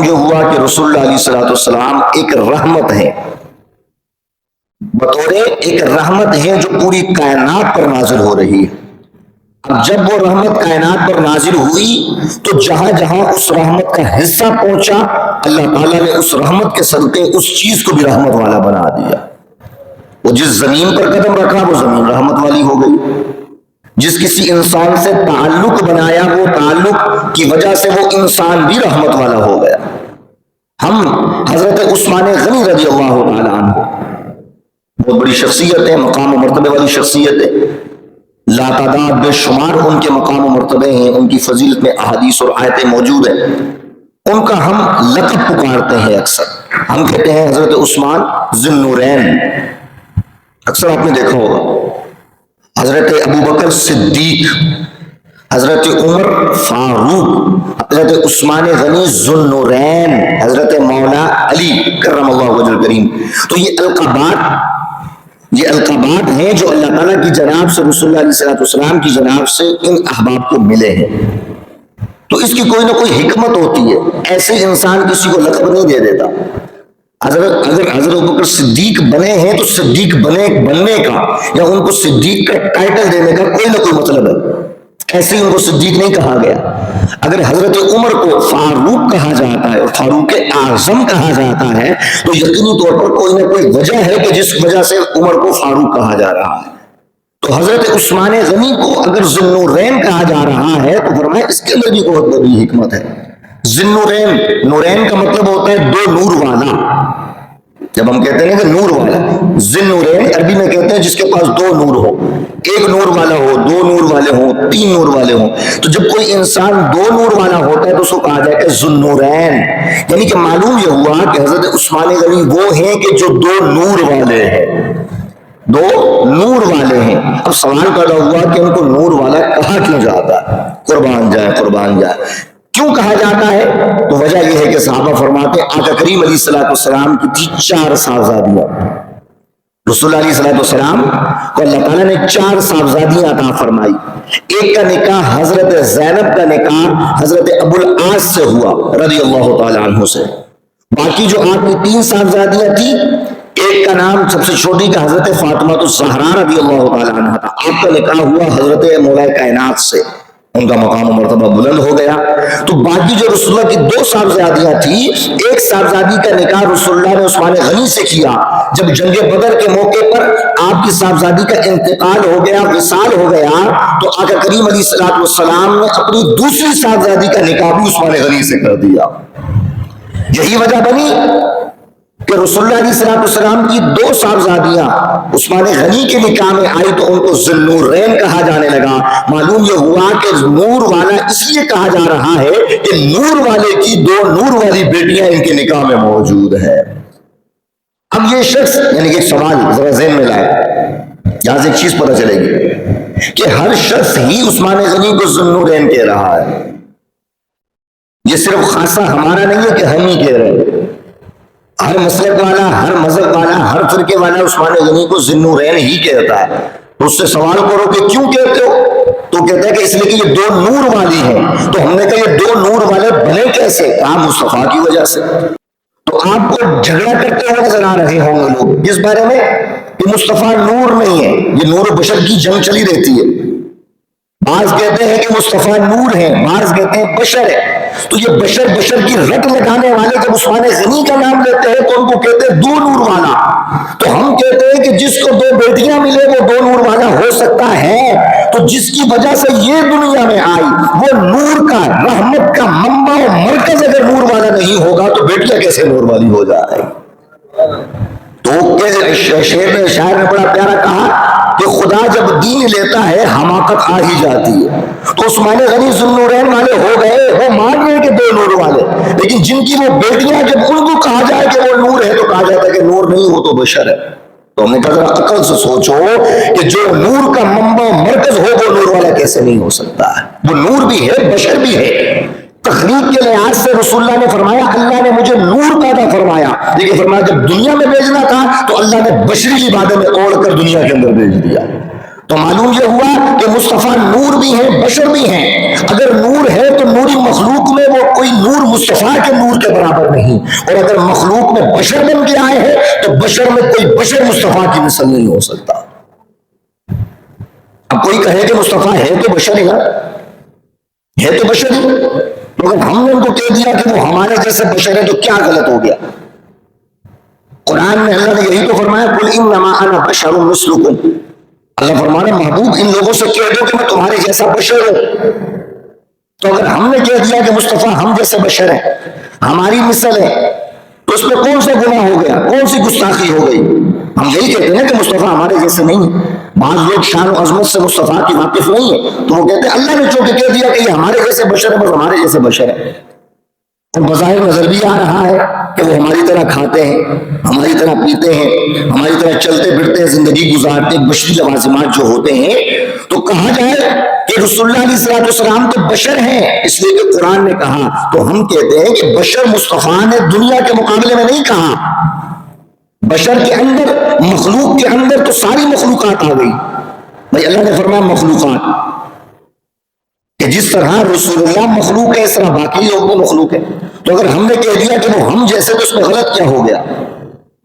یہ ہوا کہ رسول اللہ علیہ السلام ایک رحمت ہے، بطور ایک رحمت ہے جو پوری کائنات پر نازل ہو رہی ہے۔ اب جب وہ رحمت کائنات پر نازل ہوئی تو جہاں جہاں اس رحمت کا حصہ پہنچا، اللہ تعالیٰ نے اس رحمت کے صدقے اس چیز کو بھی رحمت والا بنا دیا۔ وہ جس زمین پر قدم رکھا وہ زمین رحمت والی ہو گئی، جس کسی انسان سے تعلق بنایا وہ تعلق کی وجہ سے وہ انسان بھی رحمت والا ہو گیا۔ ہم حضرت عثمان غنی رضی اللہ تعالیٰ عنہ، بہت بڑی شخصیت ہے، مقام و مرتبے والی شخصیت ہے، لاتعداد بے شمار ان کے مقام و مرتبے ہیں، ان کی فضیلت میں احادیث اور آیتیں موجود ہیں۔ ان کا ہم لقب پکارتے ہیں، اکثر ہم کہتے ہیں حضرت عثمان ذی النورین۔ اکثر آپ نے دیکھا ہوگا حضرت ابوبکر صدیق، حضرت عمر فاروق، حضرت عثمان غنی ذو النورین، حضرت مولا علی کرم اللہ وجہ الکریم۔ تو یہ القابات ہیں جو اللہ تعالیٰ کی جناب سے، رسول اللہ علیہ السلام کی جناب سے ان احباب کو ملے ہیں۔ تو اس کی کوئی نہ کوئی حکمت ہوتی ہے، ایسے انسان کسی کو لقب نہیں دے دیتا۔ اگر حضرت ابوبکر صدیق بنے ہیں تو صدیق بننے کا یا ان کو صدیق کا ٹائٹل دینے کا کوئی نہ کوئی مطلب ہے، ایسے ہی ان کو صدیق نہیں کہا گیا۔ اگر حضرت عمر کو فاروق کہا جاتا ہے اور فاروق اعظم کہا جاتا ہے تو یقینی طور پر کوئی نہ کوئی وجہ ہے کہ جس وجہ سے عمر کو فاروق کہا جا رہا ہے۔ تو حضرت عثمان غنی کو اگر ذی النورین کہا جا رہا ہے تو فرمایا اس کے اندر بھی بہت بڑی حکمت ہے۔ ذی النورین، نورین کا مطلب ہوتا ہے دو نور والا۔ جب ہم کہتے ہیں کہ نور والا، ذی النورین عربی میں کہتے ہیں جس کے پاس دو نور ہو، ایک نور والا ہو، دو نور والے ہوں، تین نور والے ہوں۔ تو جب کوئی انسان دو نور والا ہوتا ہے تو اس کو کہا جائے کہ ذو النورین، یعنی کہ معلوم یہ ہوا کہ حضرت عثمان غنی وہ ہیں کہ جو دو نور والے ہیں، دو نور والے ہیں۔ اب سوال پیدا ہوا کہ ان کو نور والا کہا کیوں جاتا ہے؟ قربان جائے کیوں کہا جاتا ہے؟ تو وجہ یہ ہے کہ صحابہ فرماتے ہیں آقا کریم علیہ السلام کی تھی 4 صاحبزادیاں۔ رسول اللہ علیہ السلام کو اللہ تعالیٰ نے 4 صاحبزادیاں عطا فرمائی۔ ایک کا نکاح حضرت زینب کا نکاح حضرت ابو العاص سے ہوا رضی اللہ تعالیٰ عنہ سے۔ باقی جو آپ کی 3 صاحبزادیاں تھیں، ایک کا نام سب سے چھوٹی کا حضرت فاطمہ الزہرا رضی اللہ تعالیٰ عنہ تھا، آپ کا نکاح ہوا حضرت مولا کائنات سے، ان کا مقام و مرتبہ بلند ہو گیا۔ تو باقی جو رسول اللہ کی 2 صاحبزادیاں تھیں، ایک صاحبزادی کا نکاح رسول اللہ نے عثمان غنی سے کیا۔ جب جنگ بدر کے موقع پر آپ کی صاحبزادی کا انتقال ہو گیا، وصال ہو گیا، تو آقا کریم علیہ السلام نے اپنی دوسری صاحبزادی کا نکاح بھی عثمان غنی سے کر دیا۔ یہی وجہ بنی کہ رسول اللہ علیہ السلام کی 2 صاحبزادیاں عثمان غنی کے نکاح میں آئی تو ان کو ذی النورین کہا جانے لگا۔ معلوم یہ ہوا کہ نور والا اس لیے کہا جا رہا ہے کہ نور والے کی 2 نور والی بیٹیاں ان کے نکاح میں موجود ہے۔ اب یہ شخص، یعنی کہ ایک سوال ذرا ذہن میں لائے، یہاں سے ایک چیز پتہ چلے گی کہ ہر شخص ہی عثمان غنی کو ذی النورین کہہ رہا ہے۔ یہ صرف خاصہ ہمارا نہیں ہے کہ ہم ہی کہہ رہے ہیں، ہر مسلک والا، ہر مذہب والا، ہر فرقے والا عثمان غنی کو ذی النورین ہی کہتا ہے۔ اس سے سوال کرو کہ کیوں کہتے ہو تو کہتا ہے کہ اس لیے کہ یہ 2 نور والی ہیں۔ تو ہم نے کہا یہ 2 نور والے بنے کیسے؟ کہا مصطفیٰ کی وجہ سے۔ تو آپ کو جھگڑا کرتے ہوئے نظر آ رہے ہوں گے لوگ اس بارے میں کہ مصطفیٰ نور نہیں ہے، یہ نور بشر کی جنگ چلی رہتی ہے۔ بعض کہتے ہیں کہ مصطفیٰ نور ہے، بعض کہتے ہیں بشر ہے۔ تو یہ بشر کی رٹ لگانے والے جب عثمان غنی کا نام لیتے ہیں تو ان کو کہتے ہیں 2 نور والا۔ تو ہم کہتے ہیں کہ جس کو 2 بیٹیاں ملے وہ 2 نور والا ہو سکتا ہے، تو جس کی وجہ سے یہ دنیا میں آئی وہ نور کا، رحمت کا منبع و مرکز اگر نور والا نہیں ہوگا تو بیٹیاں کیسے نور والی ہو جائے؟ تو شاعر نے بڑا پیارا کہا کہ خدا جب دین لیتا ہے حماقت آ ہی جاتی ہے۔ تو عثمان غنی ذی النورین والے ہو گئے، وہ مان گئے کہ 2 نور والے، لیکن جن کی وہ بیٹیاں جب ان کو کہا جائے کہ وہ نور ہے تو کہا جاتا ہے کہ نور نہیں، وہ تو بشر ہے۔ تو ہم نے کہا ذرا عقل سے سوچو کہ جو نور کا منبع مرکز ہو وہ نور والا کیسے نہیں ہو سکتا ہے؟ وہ نور بھی ہے، بشر بھی ہے۔ تخلیق کے لحاظ سے رسول اللہ نے فرمایا اللہ نے مجھے نور پیدا فرمایا، لیکن فرمایا جب دنیا میں بھیجنا تھا تو اللہ نے بشری لبادے میں اوڑھ کر دنیا کے اندر بھیج دیا۔ تو معلوم یہ ہوا کہ مصطفیٰ نور بھی ہیں بشر بھی ہیں. اگر نور ہے تو نوری مخلوق میں وہ کوئی نور مصطفیٰ کے نور کے برابر نہیں, اور اگر مخلوق میں بشر بن کے آئے ہیں تو بشر میں کوئی بشر مصطفیٰ کی مثل نہیں ہو سکتا. اب کوئی کہے کہ مصطفیٰ ہے تو بشر ہی نا, ہے تو بشر ہی, تو اگر ہم نے ان کو کہہ دیا کہ وہ ہمارے جیسے بشر ہے تو کیا غلط ہو گیا؟ قرآن میں اللہ نے یہی تو فرمایا, قل انما انا بشر مثلکم. اللہ فرمانا محبوب ان لوگوں سے کہہ دو کہ میں تمہارے جیسا بشر ہوں. تو اگر ہم نے کہہ دیا کہ مصطفیٰ ہم جیسے بشر ہیں, ہماری مثل ہے, تو اس میں کون سا گناہ ہو گیا, کون سی گستاخی ہو گئی؟ ہم یہی کہتے ہیں کہ مصطفیٰ ہمارے جیسے نہیں ہے. بعض لوگ شان و عظمت سے مصطفیٰ کی واقف نہیں ہے, تو وہ کہتے ہیں اللہ نے چونکہ کہہ دیا کہ یہ ہمارے جیسے بشر ہے, بس ہمارے جیسے بشر ہے. اور بظاہر نظر بھی آ رہا ہے کہ وہ ہماری طرح کھاتے ہیں, ہماری طرح پیتے ہیں, ہماری طرح چلتے پھرتے ہیں, زندگی گزارتے ہیں, بشری لوازمات جو ہوتے ہیں. تو کہا جائے کہ رسول اللہ علیہ السلام تو بشر ہیں, اس لیے کہ قرآن نے کہا. تو ہم کہتے ہیں کہ بشر مصطفیٰ نے دنیا کے مقابلے میں نہیں کہا. بشر کے اندر, مخلوق کے اندر تو ساری مخلوقات آ گئی. بھائی اللہ نے فرمایا مخلوقات, کہ جس طرح رسول اللہ مخلوق ہے اس طرح باقی لوگ بھی مخلوق ہیں. تو اگر ہم نے کہہ دیا کہ وہ ہم جیسے, تو اس میں غلط کیا ہو گیا؟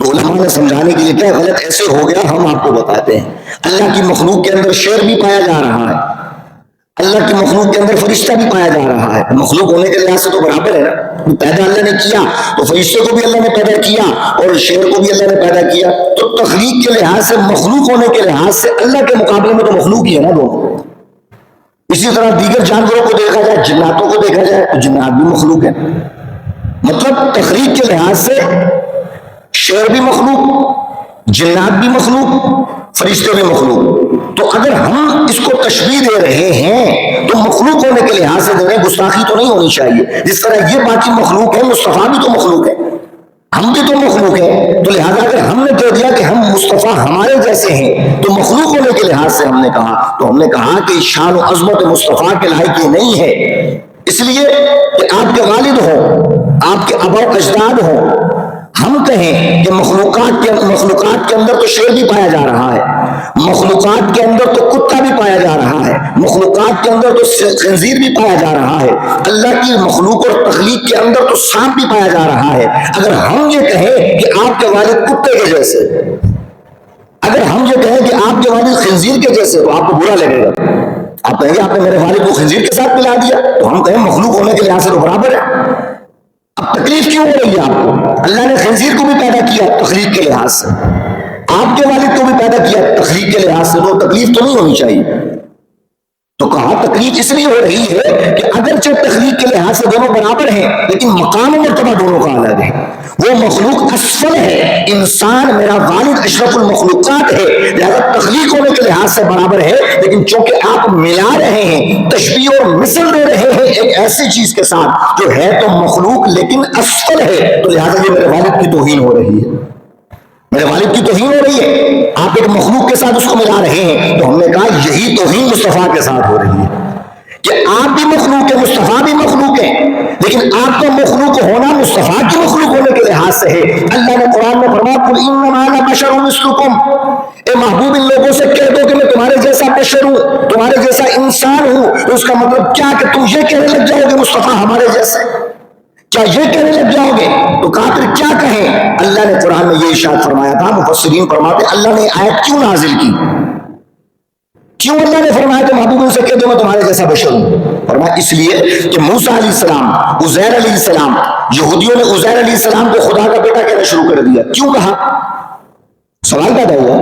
تو علماء نے سمجھانے کے لیے کیا غلط ایسے ہو گیا, ہم آپ کو بتاتے ہیں. اللہ کی مخلوق کے اندر شیر بھی پایا جا رہا ہے, اللہ کی مخلوق کے اندر فرشتہ بھی پایا جا رہا ہے. مخلوق ہونے کے لحاظ سے تو برابر ہے نا, پیدا اللہ نے کیا تو فرشتے کو بھی اللہ نے پیدا کیا اور شیر کو بھی اللہ نے پیدا کیا. تو تخلیق کے لحاظ سے, مخلوق ہونے کے لحاظ سے اللہ کے مقابلے میں تو مخلوق ہی ہے نا دونوں. اسی طرح دیگر جانوروں کو دیکھا جائے, جناتوں کو دیکھا جائے تو جنات بھی مخلوق ہیں. مطلب تخلیق کے لحاظ سے شیر بھی مخلوق, جنات بھی مخلوق, فرشتے بھی مخلوق. تو اگر ہم اس کو تشبیہ دے رہے ہیں تو مخلوق ہونے کے لحاظ سے دے رہے ہیں, گستاخی تو نہیں ہونی چاہیے. جس طرح یہ باقی مخلوق ہے, مصطفیٰ بھی تو مخلوق ہے, ہم بھی تو مخلوق ہیں. تو لہٰذا اگر ہم نے کہہ دیا کہ ہم مصطفیٰ ہمارے جیسے ہیں تو مخلوق ہونے کے لحاظ سے ہم نے کہا, تو ہم نے کہا کہ شان و عظمت مصطفیٰ کے لائق یہ نہیں ہے. اس لیے کہ آپ کے والد ہوں, آپ کے آبا و اجداد ہوں, ہم کہیں کہ مخلوقات کے اندر تو شیر بھی پایا جا رہا ہے, مخلوقات کے اندر تو کتا بھی پایا جا رہا ہے, مخلوقات کے اندر تو خنزیر بھی پایا جا رہا ہے, اللہ کی مخلوق اور تخلیق کے اندر تو سانپ بھی پایا جا رہا ہے. اگر ہم یہ کہیں کہ آپ کے والد کتے کے جیسے, اگر ہم یہ کہیں کہ آپ کے والد خنزیر کے جیسے, تو آپ کو برا لگے گا. آپ کہیں گے آپ نے میرے والد کو خنزیر کے ساتھ ملا دیا. تو ہم کہیں مخلوق ہونے کے لحاظ سے تو برابر ہے. اب تکلیف کیوں ہو رہی ہے آپ کو؟ اللہ نے خنزیر کو بھی پیدا کیا تخلیق کے لحاظ سے, آپ کے والد کو بھی پیدا کیا تخلیق کے لحاظ سے, تو تکلیف تو نہیں ہونی چاہیے. تو کہا تکلیف اس لیے ہو رہی ہے کہ اگرچہ تخلیق کے لحاظ سے دونوں برابر ہیں, لیکن مقام و مرتبہ دونوں کا الگ ہے. وہ مخلوق اسفل ہے, انسان میرا والد اشرف المخلوقات ہے, لہذا تخلیق ہونے کے لحاظ سے برابر ہے. لیکن چونکہ آپ ملا رہے ہیں, تشبیہ اور مثل دے رہے ہیں ایک ایسی چیز کے ساتھ جو ہے تو مخلوق لیکن اسفل ہے, تو لہذا یہ میرے والد کی توہین ہو رہی ہے, میرے والد کی توہین ہو رہی ہے. آپ ایک مخلوق کے ساتھ اس کو ملا رہے ہیں, تو ہم نے کہا یہی توہین مصطفیٰ کے ساتھ ہو رہی ہے کہ آپ بھی مخلوق ہیں, مصطفیٰ بھی مخلوق ہے, لیکن آپ کا مخلوق ہونا مصطفیٰ کی مخلوق ہونے کے لحاظ سے ہے. اللہ نے قرآن میں فرمایا قل انما انا بشر مثلکم, اے محبوب ان لوگوں سے کہہ دو کہ میں تمہارے جیسا بشر ہوں, تمہارے جیسا انسان ہوں. تو اس کا مطلب کیا کہ تم یہ کہنے لگ جاؤ گے مصطفیٰ ہمارے جیسے, کیا یہ کہنے لگ جاؤ گے؟ تو کافر کیا کہیں؟ اللہ نے قرآن میں یہ ارشاد فرمایا تھا, مفسرین فرماتے اللہ نے آیت کیوں نازل کی, کیوں اللہ نے فرمایا کہ محبوب ان سے کہہ دو میں تمہارے جیسا بشر ہوں؟ فرمایا اس لیے کہ موسیٰ علیہ السلام, عزیر علیہ السلام, یہودیوں نے عزیر علیہ السلام کو خدا کا بیٹا کہنا شروع کر دیا. کیوں کہا؟ سوال پیدا ہوا.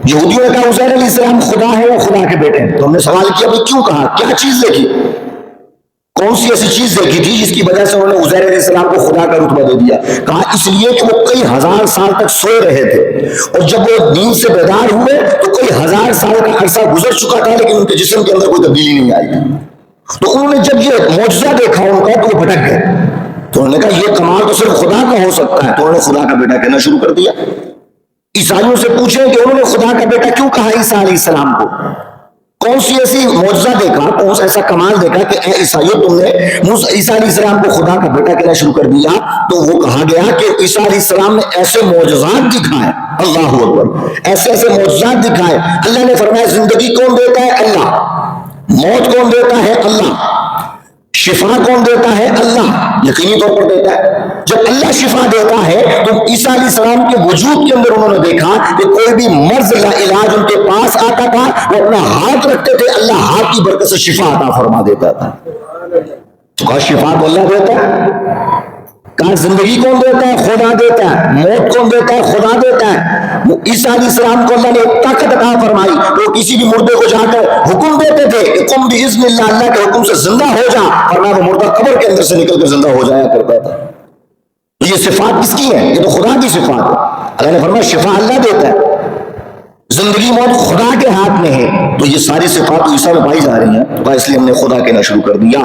یہودیوں نے کہا عزیر علیہ السلام خدا ہے, وہ خدا کے بیٹے ہیں. تو ہم نے سوال کیا بھائی کیوں کہا, کیا چیز دیکھی, کون سی ایسی چیز دیکھی تھی جس کی وجہ سے انہوں نے عزیر علیہ السلام کو خدا کا رتبہ دے دیا؟ کہا اس لیے کہ وہ کئی ہزار سال تک سوئے رہے تھے, اور جب وہ نیند سے بیدار ہوئے تو کئی ہزار سال کا عرصہ گزر چکا تھا, لیکن ان کے جسم کے اندر کوئی تبدیلی نہیں آئی. تو انہوں نے جب یہ معجزہ دیکھا ان کا تو وہ بھٹک گئے. تو انہوں نے کہا یہ کمال تو صرف خدا کا ہو سکتا ہے, تو انہوں نے خدا کا بیٹا کہنا شروع کر دیا. عیسائیوں سے پوچھیں کہ انہوں نے خدا کا بیٹا کیوں کہا عیسیٰ علیہ السلام کو, کون سی ایسی معجزہ دیکھا، کون سا ایسا کمال دیکھا کہ اے عیسائیوں تم نے عیسیٰ علیہ السلام کو خدا کا بیٹا کہنا شروع کر دیا؟ تو وہ کہا گیا کہ عیسیٰ علیہ السلام نے ایسے معجزات دکھائے، اللہ اکبر، ایسے ایسے معجزات دکھائے۔ اللہ نے فرمایا زندگی کون دیتا ہے؟ اللہ۔ موت کون دیتا ہے؟ اللہ۔ شفا کون دیتا ہے؟ اللہ، یقینی طور پر دیتا ہے۔ جب اللہ شفا دیتا ہے تو عیسیٰ علیہ السلام کے وجود کے اندر انہوں نے دیکھا کہ کوئی بھی مرض لا علاج ان کے پاس آتا تھا، وہ اپنا ہاتھ رکھتے تھے، اللہ ہاتھ کی برکت سے شفا عطا فرما دیتا تھا۔ تو کہا شفا تو اللہ دیتا ہے، کہا زندگی کون دیتا ہے؟ خدا دیتا ہے۔ موت کون دیتا ہے؟ خدا دیتا ہے۔ عیسیٰ علیہ السلام کو اللہ نے ایک طاقت عطا فرمائی، تو کسی بھی مردے کو جا کر حکم دیتے تھے کہ قم باذن اللہ، اللہ کے حکم سے زندہ ہو جا، فرمایا وہ مردہ قبر کے اندر سے نکل کر زندہ ہو جایا کرتا تھا۔ تو یہ صفات کس کی ہے؟ یہ تو خدا کی صفات ہے۔ اللہ نے فرمایا شفا اللہ دیتا ہے، زندگی موت خدا کے ہاتھ میں ہے۔ تو یہ ساری صفات عیسیٰ میں پائی جا رہی ہیں، تو اس لیے ہم نے خدا کہنا شروع کر دیا۔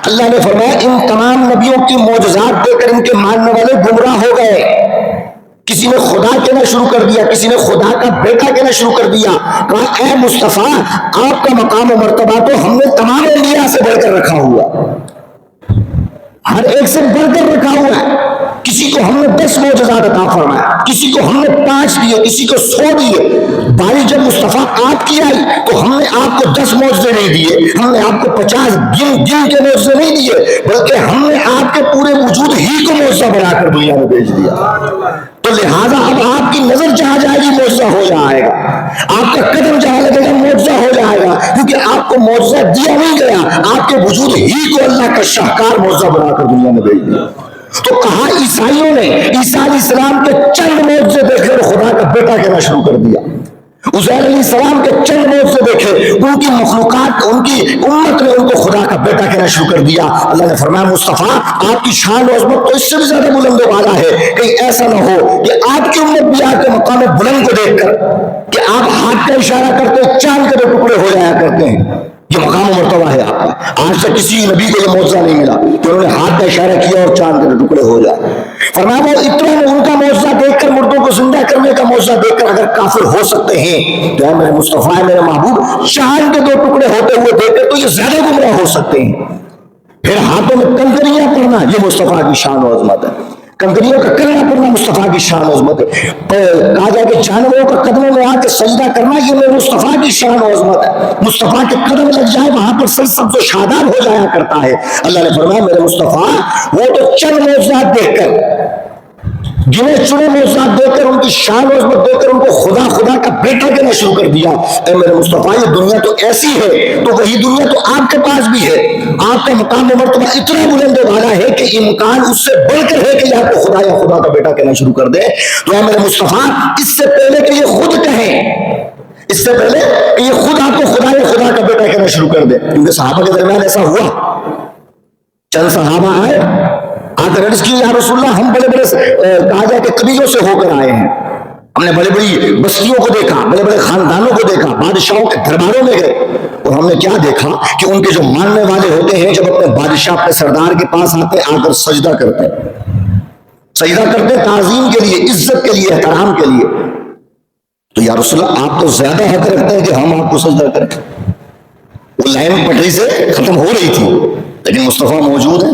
اللہ نے فرمایا ان تمام نبیوں کی معجزات دیکھ کر ان کے ماننے والے گمراہ ہو گئے۔ کسی نے خدا کہنا شروع کر دیا، کسی نے خدا کا بیٹا کہنا شروع کر دیا۔ کہا اے مصطفیٰ، آپ کا مقام و مرتبہ تو ہم نے تمام انبیاء سے بڑھ کر رکھا ہوا، ہر ایک سے بڑھ کر رکھا ہوا ہے۔ کسی کو ہم نے 10 معجزات عطا فرمایا، کسی کو ہم نے 5 دیے، کسی کو 100 دیے۔ باری جب مصطفیٰ آپ کی آئی تو ہم نے آپ کو 10 معجزے نہیں دیے، ہم نے آپ کو 50 گن کے معجزے نہیں دیے، بلکہ ہم نے آپ کے پورے وجود ہی کو معجزہ بنا کر دنیا میں بھیج دیا۔ تو لہٰذا اب آپ کی نظر جہاں جائے گی معجزہ ہو جائے گا، آپ کا قدم جہاں لگے گا معجزہ ہو جائے گا، کیونکہ آپ کو معجزہ دیا نہیں گیا، آپ کے وجود ہی کو اللہ کا شاہکار معجزہ بنا کر دنیا میں بھیج دیا۔ تو کہا عیسائیوں نے عیسیٰ علیہ السلام کے چند معجزے دیکھ کر خدا کا بیٹا کہنا شروع کر دیا، عزیر علیہ السلام کے چند معجزے دیکھے، ان کی مخلوقات، ان کی امت نے ان کو خدا کا بیٹا کہنا شروع کر دیا۔ اللہ نے فرمایا مصطفیٰ آپ کی شان و عظمت تو اس سے بھی زیادہ بلند و بالا ہے، کہیں ایسا نہ ہو کہ آپ کی امت بھی آپ کے مقام بلند کو دیکھ کر کہ آپ ہاتھ کا اشارہ کرتے چاند کے 2 ٹکڑے ہو جایا کرتے ہیں، یہ مقام و مرتبہ ہے آپ کا۔ آج تک کسی نبی کو یہ معجزہ نہیں ملا کہ انہوں نے ہاتھ کا اشارہ کیا اور چاند کے 2 ٹکڑے ہو جائے۔ فرمایا وہ اتنے ان کا معجزہ دیکھ کر، مردوں کو زندہ کرنے کا معجزہ دیکھ کر اگر کافر ہو سکتے ہیں تو اے میرے مصطفیٰ، میرے محبوب، چاند کے 2 ٹکڑے ہوتے ہوئے دیکھ کر تو یہ زیادہ گمراہ ہو سکتے ہیں۔ پھر ہاتھوں میں کنکریاں پڑنا، یہ مصطفیٰ کی شان و عظمت ہے۔ کنکریوں کا کرنا پڑنا مصطفیٰ کی شان و عظمت ہے۔ کہا جائے کہ جانوروں کا قدموں میں آ کے سجدہ کرنا، یہ میرے مصطفیٰ کی شان و عظمت ہے۔ مصطفیٰ کے قدم لگ جائے وہاں پر سرسبز و شاداب ہو جایا کرتا ہے۔ اللہ نے فرمایا میرے مصطفیٰ وہ تو چند معجزات دیکھ کر، گنے چنے معجزات دیکھ کر، ان کی شان و عظمت دیکھ کر ان کو خدا خدا کا بیٹا کہنا شروع کر دیا۔ اے میرے مصطفیٰ یہ دنیا تو ایسی ہے، تو وہی دنیا تو آپ کے پاس بھی ہے۔ آپ کا مقام و مرتبہ اتنا بلند و بالا ہے کہ امکان اس سے بڑھ کر ہے کہ آپ کو خدا یا خدا کا بیٹا کہنا شروع کر دے۔ تو اے میرے مصطفیٰ اس سے پہلے کہ یہ خود کہیں، اس سے پہلے کہ یہ خود آپ کو خدا یا خدا کا بیٹا کہنا شروع کر دے، کیونکہ صحابہ کے درمیان ایسا ہوا، چند صحابہ آئے آ کر عرض کی یا رسول اللہ ہم بڑے بڑے کہا جائے کہ قبیلوں سے ہو کر آئے ہیں، ہم نے بڑی بڑی بستیوں کو دیکھا، بڑے بڑے خاندانوں کو دیکھا، بادشاہوں کے درباروں میں گئے، اور ہم نے کیا دیکھا کہ ان کے جو ماننے والے ہوتے ہیں جب اپنے بادشاہ اپنے سردار کے پاس آتے آ کر سجدہ کرتے تعظیم کے لیے، عزت کے لیے، احترام کے لیے۔ تو یا رسول اللہ آپ تو زیادہ حق رکھتے ہیں کہ ہم آپ کو سجدہ کریں۔ وہ لائن پٹری سے ختم ہو رہی تھی لیکن مصطفیٰ موجود ہے۔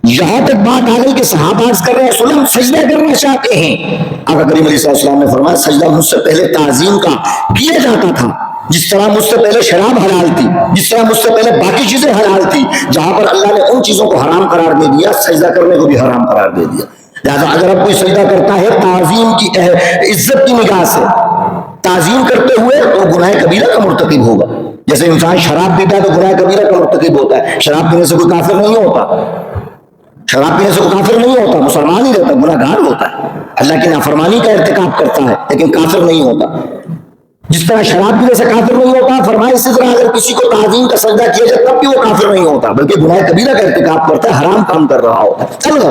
یہاں تک بات آ گئی کہ صحابہ عرض کر رہے ہیں رسول اللہ ہم سجدہ کرنا چاہتے ہیں۔ آقا کریم علیہ السلام نے فرمایا سجدہ مجھ سے پہلے تعظیم کا کیا جاتا تھا، جس طرح مجھ سے پہلے شراب حلال تھی، جس طرح مجھ سے پہلے باقی چیزیں حلال تھی، جہاں پر اللہ نے ان چیزوں کو حرام قرار دے دیا، سجدہ کرنے کو بھی حرام قرار دے دیا۔ لہٰذا اگر اب کوئی سجدہ کرتا ہے تعظیم کی عزت کی نگاہ سے تعظیم کرتے ہوئے تو گناہ کبیرہ کا مرتکب ہوگا۔ جیسے انسان شراب پیتا ہے تو گناہ کبیرہ کا مرتکب ہوتا ہے۔ شراب پینے سے کوئی کافر نہیں ہوتا، شراب پینے سے کوئی کافر نہیں ہوتا، مسلمان ہی رہتا، گناہ گار ہوتا ہے، اللہ کی نافرمانی کا ارتکاب کرتا ہے لیکن کافر نہیں ہوتا۔ جس طرح شراب پینے سے کافر نہیں ہوتا، فرمایا اسی طرح اگر کسی کو تعظیم کا سجدہ کیا جائے تب بھی وہ کافر نہیں ہوتا بلکہ گناہ کبیرہ کا ارتکاب کرتا ہے، حرام کام کر رہا ہوتا ہے۔ چلو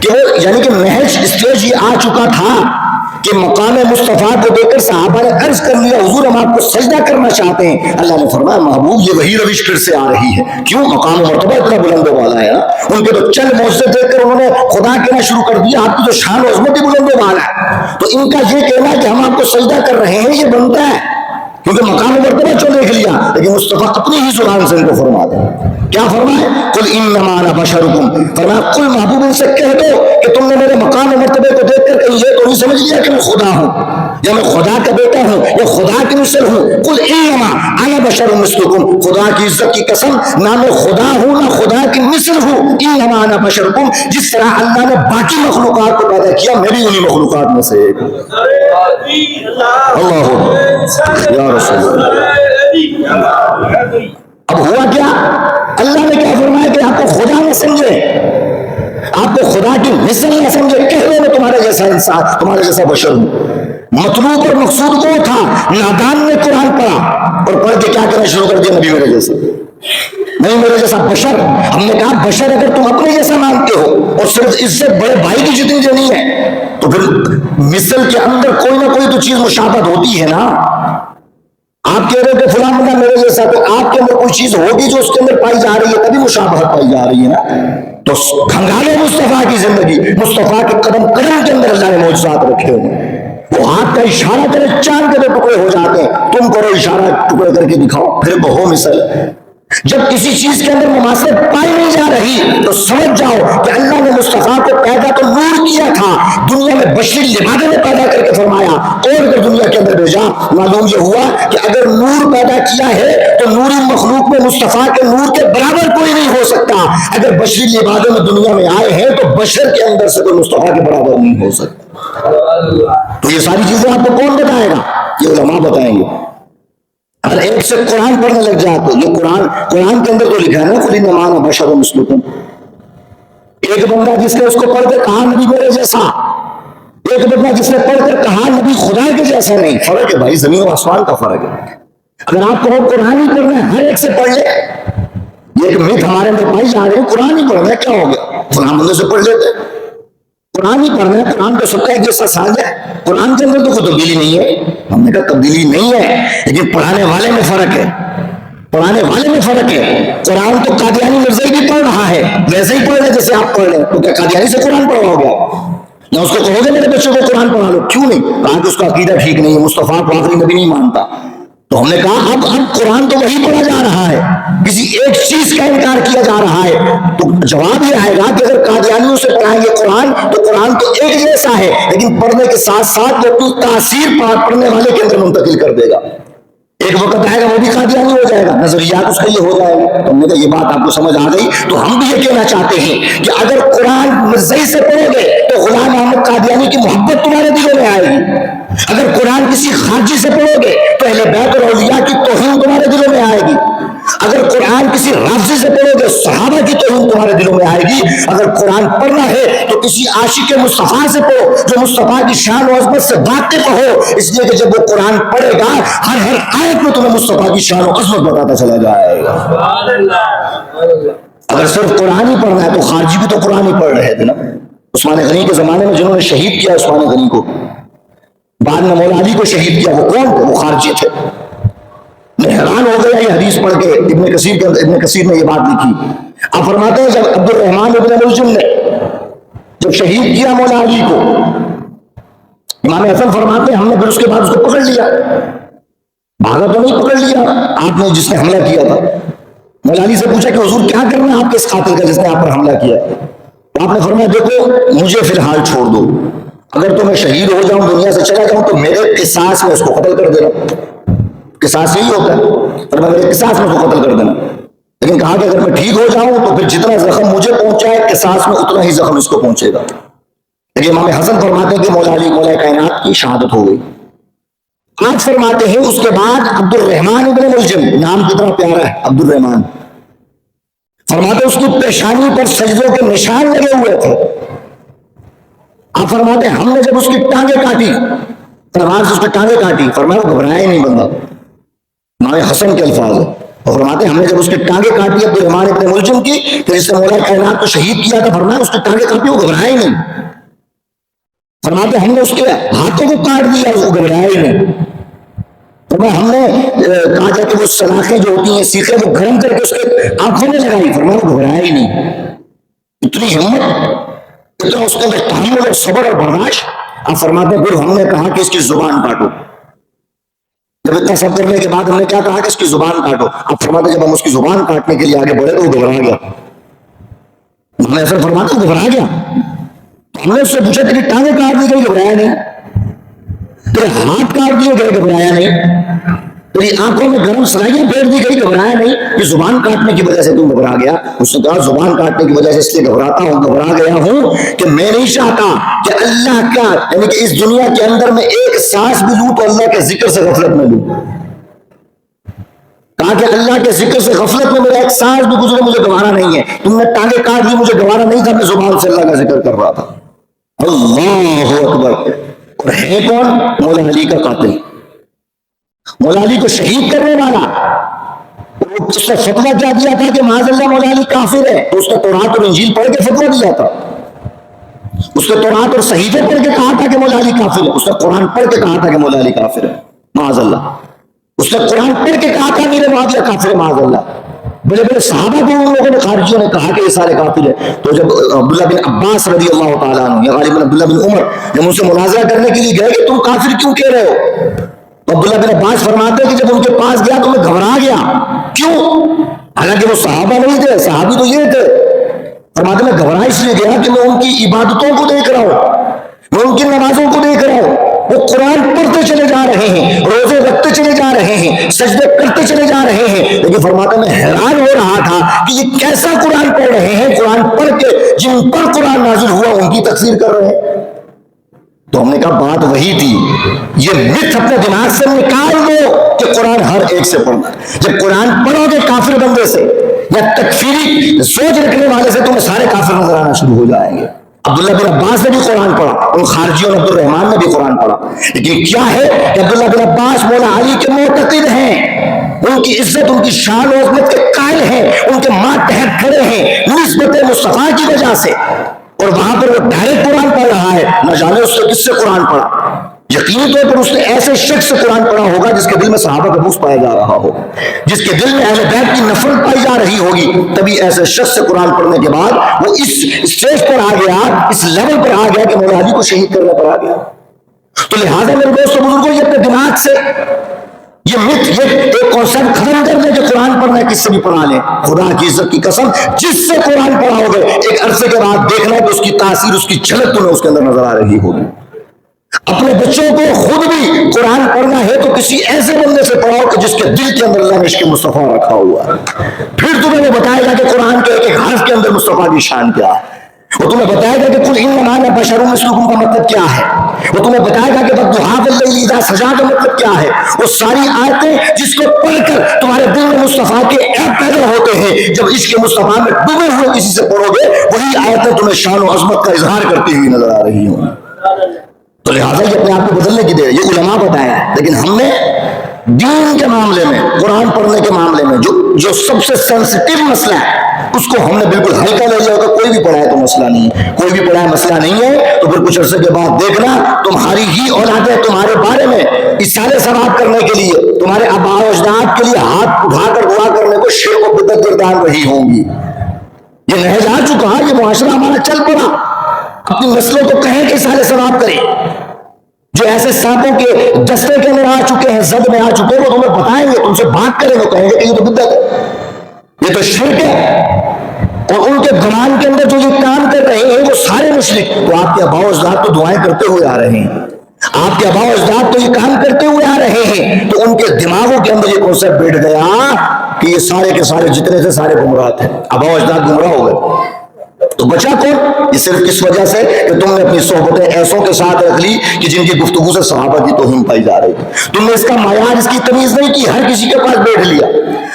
کہ وہ یعنی کہ محض اسٹیج یہ آ چکا تھا کہ مقام مصطفیٰ کو دیکھ کر صحابہ نے عرض کر لیا حضور ہم آپ کو سجدہ کرنا چاہتے ہیں۔ اللہ نے فرمایا محبوب یہ وہی روش پھر سے آ رہی ہے، کیوں؟ مقام و مرتبہ اتنا بلند و بالا ہے نا، ان کے تو چند معجزے دیکھ کر انہوں نے خدا کہنا شروع کر دیا، آپ کی تو شان و عظمت ہی بلند و بالا ہے، تو ان کا یہ کہنا کہ ہم آپ کو سجدہ کر رہے ہیں یہ بنتا ہے کیونکہ مقام مرتبہ چو دیکھ لیا، لیکن مصطفیٰ اپنی ہی زبان سے ان کو فرما دیں. کیا فرمائے؟ قل انما انا بشرکم، فرمایا قل محبوب ان سے کہہ دو کہ تم نے میرے مقام مرتبے کو دیکھ کر کہیں یہ تو نہیں سمجھ لیا کہ میں خدا ہوں یا میں خدا کا بیٹا ہوں یا خدا کی مثل ہوں. قل انما انا بشر مثلکم، خدا کی عزت کی قسم، نہ میں خدا ہوں نہ خدا کی مثل ہوں. انما انا بشرکم، جس طرح اللہ نے باقی مخلوقات کو پیدا کیا میں بھی انہی مخلوقات میں سے ایک ہوں. اللہ یا رسول اللہ. اب ہوا کیا؟ اللہ نے کیا فرمایا کہ آپ کو خدا نہ سمجھے، آپ کو خدا کی مثل نہ سمجھے. کہہ رہے میں تمہارے جیسا انسان، تمہارے جیسا بشر ہوں. مطلوب اور مقصود وہ تھا، نادان نے قرآن پڑھا اور پڑھ کے کیا کرنا شروع کر دیا، نبی میرے جیسا نہیں، میرے جیسا بشر. ہم نے کہا بشر اگر تم اپنے جیسا مانتے ہو اور صرف اس سے بڑے بھائی کی جتنی دینی ہے تو پھر مثل کے اندر کوئی نہ کوئی تو چیز مشابہت ہوتی ہے نا. آپ کہہ رہے کہ فلاں بندہ میرے جیسا، تو آپ کے اندر کوئی چیز ہوگی جو اس کے اندر پائی جا رہی ہے، تبھی مشابہت پائی جا رہی ہے نا. تو کھنگالے مصطفیٰ کی زندگی، مصطفیٰ کے قدم قدم کے اندر اللہ نے معجزات رکھے ہوئے. وہ ہاتھ کا اشارہ کرے چاند کے دو ٹکڑے ہو جاتے ہیں، تم کرو اشارہ ٹکڑے کر کے دکھاؤ، پھر بہو مثل. جب کسی چیز کے اندر مماثلت پائی نہیں جا رہی تو سمجھ جاؤ کہ اللہ نے مصطفیٰ کو پیدا تو نور کیا تھا، دنیا میں بشری لبادے میں پیدا کر کے فرمایا اور اگر دنیا کے اندر بھیجا. معلوم یہ ہوا کہ اگر نور پیدا کیا ہے تو نوری مخلوق میں مصطفیٰ کے نور کے برابر کوئی نہیں ہو سکتا. اگر بشری لبادے میں دنیا میں آئے ہیں تو بشر کے اندر سے کوئی مصطفیٰ کے برابر نہیں ہو سکتا. تو یہ ساری چیزیں آپ کو کون بتائے گا؟ یہ علماء بتائیں گے. ہر ایک سے قرآن پڑھنے لگ جائے تو یہ قرآن کے اندر تو لکھا ہے نا قل انما انا بشر مثلکم. ایک بندہ جس نے اس کو پڑھ کر کہا نبی میرے جیسا، ایک بندہ جس نے پڑھ کر کہا نبی خدا کے جیسا. نہیں، فرق ہے بھائی، زمین و آسمان کا فرق ہے. اگر آپ کو قرآن ہی پڑھنا ہے ہر ایک سے پڑھ لے. یہ ایک میت ہمارے اندر پائی جا رہی ہے، قرآن ہی پڑھنا ہے، کیا ہو گیا؟ فلاں بندے سے پڑھ لیتے. قرآن ہی پڑھنا ہے، قرآن تو سب کا ایک جیسا ساز ہے. قرآن کے اندر تو کوئی تبدیلی نہیں ہے. ہم نے کہا تبدیلی نہیں ہے، لیکن پڑھانے والے میں فرق ہے. پڑھانے والے میں فرق ہے. قرآن تو قادیانی مرزائی بھی پڑھ رہا ہے، ویسے ہی پڑھ رہے جیسے آپ پڑھ رہے ہیں. تو کیا قادیانی سے قرآن پڑھا گیا؟ نہ اس کو کہو گے میرے بچوں کو قرآن پڑھا لو. کیوں نہیں؟ کہا کہ اس کا عقیدہ ٹھیک نہیں ہے، مصطفیٰ کو آخری نبی نہیں مانتا. تو ہم نے کہا اب قرآن تو وہی پڑھا جا رہا ہے، کسی ایک چیز کا انکار کیا جا رہا ہے. تو جواب یہ آئے گا کہ اگر قادیانیوں سے پڑھائیں گے قرآن تو قرآن تو ایک جیسا ہے، لیکن پڑھنے کے ساتھ ساتھ وہ اپنی تاثیر پڑھنے والے کے اندر منتقل کر دے گا. ایک وقت آئے گا وہ بھی قادیانی ہو جائے گا، نظریات اس کا یہ ہو جائے گا. تو ہم نے کہا یہ بات آپ کو سمجھ آ گئی. تو ہم بھی یہ کہنا چاہتے ہیں کہ اگر قرآن مرزائی سے پڑھو گے تو غلام احمد قادیانی کی محبت تمہارے دلوں میں آئے گی. اگر قرآن کسی خارجی سے پڑھو گے تو اہل بیت اور اولیاء کی توہین تمہارے دلوں میں آئے گی. اگر قرآن کسی رافضی سے پڑھو گے صحابہ کی توہین تمہارے دلوں میں آئے گی. اگر قرآن پڑھنا ہے تو کسی عاشق مصطفیٰ سے پڑھو جو مصطفیٰ کی شان و عظمت سے واقف ہو، اس لیے کہ جب وہ قرآن پڑھے گا ہر آیت میں تمہیں مصطفیٰ کی شان و عظمت بتاتا چلا جائے گا. اگر صرف قرآن ہی پڑھنا ہے تو خارجی بھی تو قرآن ہی پڑھ رہے تھے نا. عثمان غنی کے زمانے میں جنہوں نے شہید کیا عثمان غنی کو، بعد میں مولا علی کو شہید کیا، وہ کون تھے؟ وہ خارجی تھے. میں حیران ہو گیا یہ حدیث پڑھ کے. ابن کثیر نے یہ بات لکھی. آپ فرماتے ہیں جب عبد الرحمن ابن ملجم نے جب شہید کیا مولا علی کو، امام حسن فرماتے ہیں ہم نے پھر اس کے بعد اس کو پکڑ لیا. بھاگا تو نہیں، پکڑ لیا آپ نے جس نے حملہ کیا تھا. مولا علی سے پوچھا کہ حضور کیا کرنا ہے آپ کے اس قاتل کا جس نے آپ پر حملہ کیا؟ آپ نے فرمایا دیکھو مجھے فی الحال چھوڑ دو، اگر تو میں شہید ہو جاؤں دنیا سے چلا جاؤں تو میرے قصاص میں اس کو قتل کر دینا. قصاص یہی ہوتا ہے، اور میں میرے قصاص میں اس کو قتل کر دینا. لیکن کہا کہ اگر میں ٹھیک ہو جاؤں تو پھر جتنا زخم مجھے پہنچا ہے قصاص میں اتنا ہی زخم اس کو پہنچے گا. لیکن امام حسن فرماتے ہیں کہ مولا علی مولا کائنات کی شہادت ہو گئی. آج فرماتے ہیں اس کے بعد عبد الرحمن ابن ملجم، نام کتنا پیارا ہے عبد الرحمن، فرماتے اس کی پیشانی پر سجدوں کے نشان لگے ہوئے تھے. آپ فرماتے ہیں ہم نے جب اس کی ٹانگیں کاٹی، تلوار سے اس کی ٹانگیں کاٹی، فرمایا گھبرایا ہی نہیں بندہ. امام حسن کے الفاظ ہیں. اور فرماتے ہیں ہم نے جب اس کی ٹانگیں کاٹی عبد الرحمن ابن ملجم کی، پھر اس نے مولا کائنات کو شہید کیا تھا، فرمایا اس کی ٹانگیں کاٹی وہ گھبرایا ہی نہیں. فرماتے ہم نے اس کے ہاتھوں کو کاٹ دیا وہ گھبرایا ہی نہیں. ہم نے کہا جائے کہ وہ سلاخیں جو ہوتی ہیں سیخیں وہ گرم کر کے اس کے آنکھوں میں لگائی، فرمایا وہ گھبرایا ہی نہیں. اتنی ہمت، اتنا اس کے اندر تحمل اور صبر اور برداشت. آپ فرماتے ہیں پھر ہم نے کہا کہ اس کی زبان کاٹو. جب اتنا سب کرنے کے بعد ہم نے کیا کہا کہ اس کی زبان کاٹو. اب فرماتے جب ہم اس کی زبان کاٹنے کے لیے آگے بڑھے تو وہ گھبرا گیا. ہم نے ایسا فرماتا وہ گھبرا گیا. ہم نے اس سے پوچھا تیری ٹانگیں کاٹ دی گئی, گھبرایا نہیں. تیرے ہاتھ کاٹ دیے گئے, گھبرایا نہیں. تیری آنکھوں میں گرم سرائیاں پھیر دی گئی, گھبرایا نہیں. یہ زبان کاٹنے کی وجہ سے تم گھبرا گیا. اس نے کہا زبان کاٹنے کی وجہ سے اس لیے گھبراتا ہوں, گھبرا گیا ہوں کہ میں نہیں چاہتا کہ اللہ کا یعنی کہ اس دنیا کے اندر میں ایک سانس بھی لوں تو اللہ کے ذکر سے غفلت میں لوں. کہا کہ اللہ کے ذکر سے غفلت میں میرا ایک سانس بھی گزرے مجھے گوارا نہیں ہے. تم نے ٹانگیں کاٹ دی, مجھے گوارا نہیں تھا, میں زبان سے اللہ کا ذکر کر رہا تھا. اللہ اکبر. اور ہے کون؟ مولا علی کا قاتل, مولا علی کو شہید کرنے والا. اس نے فتویٰ کیا دیا تھا کہ معاذ اللہ مولا علی کافر ہے. تو اس نے تورات اور انجیل پڑھ کے فتویٰ دیا تھا. اس نے تورات اور صحیفے پڑھ کے کہا تھا کہ مولا علی کافر ہے. اس نے قرآن پڑھ کے کہا تھا کہ مولا علی کافر ہے معاذ اللہ. اس نے قرآن پڑھ کے کہا تھا میرے معاویہ کافر ہے معاذ اللہ. بڑے بڑے صحابہ کو ان لوگوں نے خارجیوں نے کہا کہ یہ سارے کافر ہیں. تو جب عبداللہ بن عباس رضی اللہ تعالیٰ عنہ یا غالباً عبداللہ بن عمر جب ان سے مناظرہ کرنے کے لیے گئے کہ تم کافر کیوں کہہ رہے ہو, تو عبداللہ بن عباس فرماتے ہیں کہ جب ان کے پاس گیا تو میں گھبرا گیا. کیوں؟ حالانکہ وہ صحابہ نہیں تھے, صحابی تو یہ تھے. فرماتے میں گھبرا اس لیے گیا کہ میں ان کی عبادتوں کو دیکھ رہا ہوں, میں ان کی نمازوں کو دیکھ رہا ہوں. وہ قرآن پڑھتے چلے جا رہے ہیں, روزے رکھتے چلے جا رہے ہیں, سجدے کرتے چلے جا رہے ہیں. لیکن فرماتا میں حیران ہو رہا تھا کہ یہ کیسا قرآن پڑھ رہے ہیں, قرآن پڑھ کے جن پر قرآن نازل ہوا ان کی تکفیر کر رہے ہیں. تو ہم نے کہا بات وہی تھی, یہ مت اپنے دماغ سے نکال دو کہ قرآن ہر ایک سے پڑھنا. جب قرآن پڑھو گے کافر بندے سے یا تکفیری سوچ رکھنے والے سے تمہیں سارے کافر نظر آنا شروع ہو جائیں گے. عبداللہ بن عباس نے بھی قرآن پڑھا, ان خارجیوں نے عبد الرحمان نے بھی قرآن پڑھا. لیکن کیا ہے کہ عبداللہ بن عباس مولا علی کے معتقد ہیں, ان کی عزت ان کی شان و عظمت کے قائل ہیں, ان کے ماتحت کھڑے ہیں نسبت مصطفیٰ کی وجہ سے. اور وہاں پر وہ ڈائریکٹ قرآن پڑھ رہا ہے, نہ جانے اس سے کس سے قرآن پڑھا. یقینی طور پر اس نے ایسے شخص سے قرآن پڑھا ہوگا جس کے دل میں صحابہ کا بوس پایا جا رہا ہو, جس کے دل میں اہل بیت کی نفرت پائی جا رہی ہوگی. تبھی ایسے شخص سے قرآن پڑھنے کے بعد وہ اس اسٹیج پر آ گیا, اس لیول پر آ گیا کہ مولا علی کو شہید کرنے پر آ گیا. تو لہٰذا میرے دوستوں بزرگوں, یہ اپنے دماغ سے یہ مت, یہ ایک کانسیپٹ ختم کر دیں کہ قرآن پڑھنا ہے کس سے بھی پڑھا لیں. خدا کی عزت کی قسم, جس سے قرآن پڑھا ہوگا ایک عرصے کے بعد دیکھنا کہ اس کی تاثیر, اس کی جھلک تمہیں اس کے اندر نظر آ رہی ہوگی. اپنے بچوں کو خود بھی قرآن پڑھنا ہے تو کسی ایسے بندے سے پڑھاؤ کہ جس کے دل کے اندر اللہ نے عشق مصطفیٰ رکھا ہوا ہے. پھر تمہیں وہ بتائے گا کہ قرآن کے ایک حرف کے اندر مصطفیٰ کی شان کیا ہے. وہ تمہیں بتائے گا کہ قل انما انا بشر مثلکم کا مطلب کیا ہے. وہ تمہیں بتائے گا کہ والضحیٰ واللیل اذا سجیٰ کا مطلب کیا ہے. وہ ساری آیتیں جس کو پڑھ کر تمہارے دل میں مصطفیٰ کے عیب پیدا ہوتے ہیں, جب عشق مصطفیٰ میں ڈوبے ہوئے کسی سے پڑھو گے وہی آیتیں تمہیں شان و عظمت کا اظہار کرتی ہوئی نظر آ رہی ہوں. تو لہٰذا یہ اپنے آپ کو بدلنے کی دیر, یہ علماء بتایا ہے. لیکن ہم نے دین کے معاملے میں, قرآن پڑھنے کے معاملے میں جو سب سے سینسٹیو مسئلہ ہے اس کو ہم نے بالکل ہلکا لے لیا. کوئی بھی پڑھا ہے تو مسئلہ نہیں ہے, کوئی بھی پڑھا ہے مسئلہ نہیں ہے. تو پھر کچھ عرصے کے بعد دیکھنا تمہاری ہی اولادیں تمہارے بارے میں اصالہ ثواب کرنے کے لیے, تمہارے آباء و اجداد کے لیے ہاتھ اٹھا کر دعا کرنے کو شرک و بدعت گردان رہی ہوں گی. یہ نہج آ چکا, یہ معاشرہ ہمارا چل پڑا. اپنی نسلوں کو کہیں کہ اصالہ ثواب کریں. جو ایسے سانپوں کے دستے کے اندر آ چکے ہیں, زد میں آ چکے ہیں, وہ تمہیں بتائیں گے, تم سے بات کریں گے, کہیں گے کہ یہ تو بدعت ہے, یہ تو شرک ہے. اور ان کے گمان کے اندر جو یہ کام کر رہے ہیں وہ سارے مشرک. تو آپ کے آباء و اجداد تو دعائیں کرتے ہوئے آ رہے ہیں, آپ کے آباء و اجداد تو یہ کام کرتے ہوئے آ رہے ہیں. تو ان کے دماغوں کے اندر یہ کانسیپٹ بیٹھ گیا کہ یہ سارے کے سارے جتنے سے سارے گمراہ تھے, آباء و اجداد گمراہ ہو گئے. تو بچا کون؟ یہ صرف کس وجہ سے کہ تم نے اپنی صحبتیں ایسوں کے ساتھ رکھ لی کہ جن کی گفتگو سے صحابہ کی توہین پائی جا رہی تھی. تم نے اس کا معیار, اس کی تمیز نہیں کی, ہر کسی کے پاس بیٹھ لیا,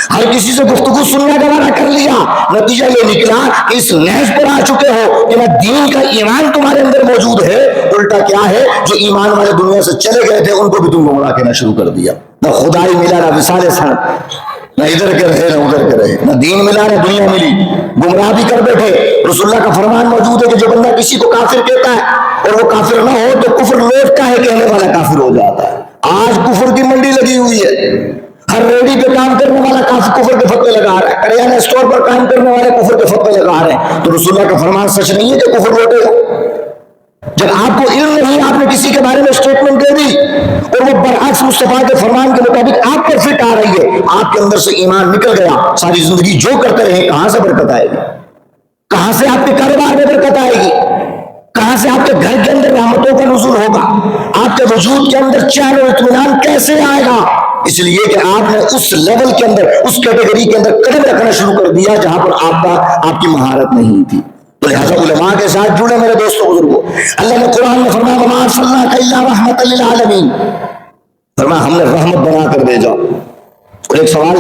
ہر کسی سے گفتگو سننا گوارا کر لیا. نتیجہ یہ نکلا کہ اس نہج پر آ چکے ہو کہ نہ دین کا ایمان تمہارے اندر موجود ہے, الٹا کیا ہے جو ایمان والے دنیا سے چلے گئے تھے ان کو بھی تم گمراہ کہنا شروع کر دیا. نہ خدائی ملا, نہ وصال سند, نہ ادھر کے رہے نہ ادھر کے رہے, نہ دین ملا نہ دنیا ملی, گمراہ بھی کر بیٹھے. رسول اللہ کا فرمان موجود ہے کہ جو بندہ کسی کو کافر کہتا ہے اور وہ کافر نہ ہو تو کفر لوٹتا ہے کہنے والا کافر ہو جاتا ہے. آج کفر کی منڈی لگی ہوئی ہے, ہر ریڈی پہ کام کرنے والا کفر کے فتوے لگا رہا ہے, کریانہ اسٹور پر کام کرنے والے کفر کے فتوے لگا رہے ہیں. تو رسول اللہ کا فرمان سچ نہیں ہے کہ کفر لوٹے گا. جب آپ کو علم نہیں, آپ نے کسی کے بارے میں اسٹیٹمنٹ دے دی اور وہ برعکس پاک مصطفیٰ کے فرمان کے مطابق آپ پر فٹ آ رہی ہے، آپ کے اندر سے ایمان نکل گیا، ساری زندگی جو کرتے رہے کہاں سے برکت آئے گی؟ کہاں سے آپ کے کاروبار میں برکت آئے گی؟ کہاں سے آپ کے گھر کے اندر رحمتوں کا نزول ہوگا؟ آپ کے وجود کے اندر چین و اطمینان کیسے آئے گا؟ اس لیے کہ آپ نے اس لیول کے اندر، اس کیٹیگری کے اندر قدم رکھنا شروع کر دیا جہاں پر آپ کی مہارت نہیں تھی۔ تو لہٰذا علماء کے ساتھ جڑے میرے دوستوں بزرگوں۔ اللہ نے قرآن میں فرمایا وَمَا أَرْسَلْنَاكَ إِلَّا رَحْمَةً لِلْعَالَمِينَ، فرمایا ہم نے رحمت بنا کر بھیجا۔ اور ایک سوال،